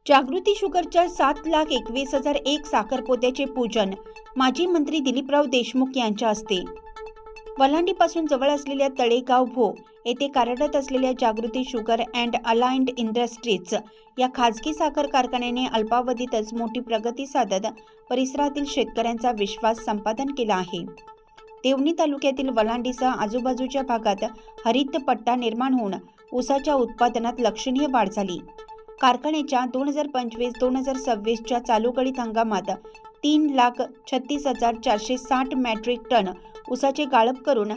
जागृती शुगरच्या 7,21,001 साखरपोत्याचे पूजन माजी मंत्री दिलीपराव देशमुख यांच्या हस्ते वलांडीपासून जवळ असलेल्या तळेगाव भो येथे कार्यरत असलेल्या जागृती शुगर अँड अलाइंड इंडस्ट्रीज या खाजगी साखर कारखान्याने अल्पावधीतच मोठी प्रगती साधत परिसरातील शेतकऱ्यांचा विश्वास संपादन केला आहे। देवणी तालुक्यातील वलांडीसह आजूबाजूच्या भागात हरित पट्टा निर्माण होऊन ऊसाच्या उत्पादनात लक्षणीय वाढ झाली। कारखान्याच्या 2025-2026 च्या चालू गळीत हंगामात 3,36,460 मेट्रिक टन ऊसाचे गाळप करून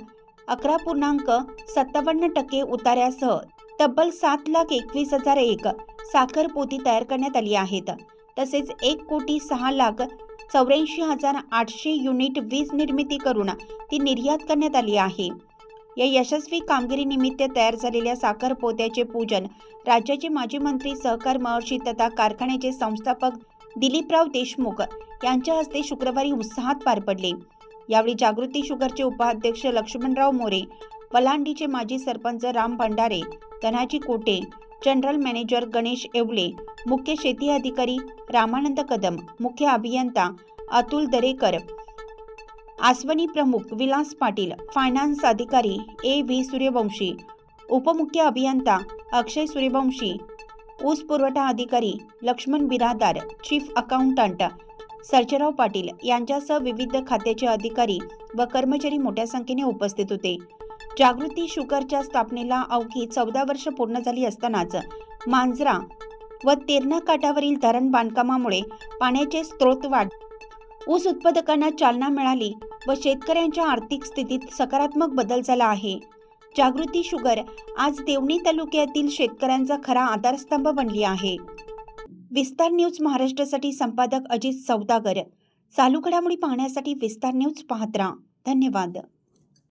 11.57% उतार्यासह तब्बल 7,21,001 साखर पोती तयार करण्यात आली आहेत। तसेच 1,06,84,800 युनिट वीज निर्मिती करून ती निर्यात करण्यात आली आहे। या यशस्वी कामगिरीनिमित्त तयार झालेल्या साखर पोत्याचे पूजन राज्याचे माजी मंत्री सहकार महर्षी तथा कारखान्याचे संस्थापक दिलीपराव देशमुख यांच्या हस्ते शुक्रवारी उत्साहात पार पडले। यावेळी जागृती शुगरचे उपाध्यक्ष लक्ष्मणराव मोरे, वलांडीचे माजी सरपंच राम भंडारे, धनाजी कोटे, जनरल मॅनेजर गणेश येवले, मुख्य शेती अधिकारी रामानंद कदम, मुख्य अभियंता अतुल दरेकर, आसवनी प्रमुख विलास पाटील, फायनान्स अधिकारी A.V. सूर्यवंशी, उपमुख्य अभियंता अक्षय सूर्यवंशी, ऊस पुरवठा अधिकारी लक्ष्मण बिरादार, चीफ अकाउंटंट सर्जेराव पाटील यांच्यासह विविध खात्याचे अधिकारी व कर्मचारी मोठ्या संख्येने उपस्थित होते। जागृती शुगरच्या स्थापनेला अवघी 14 वर्ष पूर्ण झाली असतानाच मांजरा व तेरणा काठावरील धरण बांधकामामुळे पाण्याचे स्रोत वाढ, ऊस उत्पादकांना चालना मिळाली व शेतकऱ्यांच्या आर्थिक स्थितीत सकारात्मक बदल झाला आहे। जागृती शुगर आज देवणी तालुक्यातील शेतकऱ्यांचा खरा आधारस्तंभ बनली आहे। विस्तार न्यूज महाराष्ट्रासाठी संपादक अजित सौदागर। चालू घडामोडी पाहण्यासाठी विस्तार न्यूज पाहत राहा। धन्यवाद।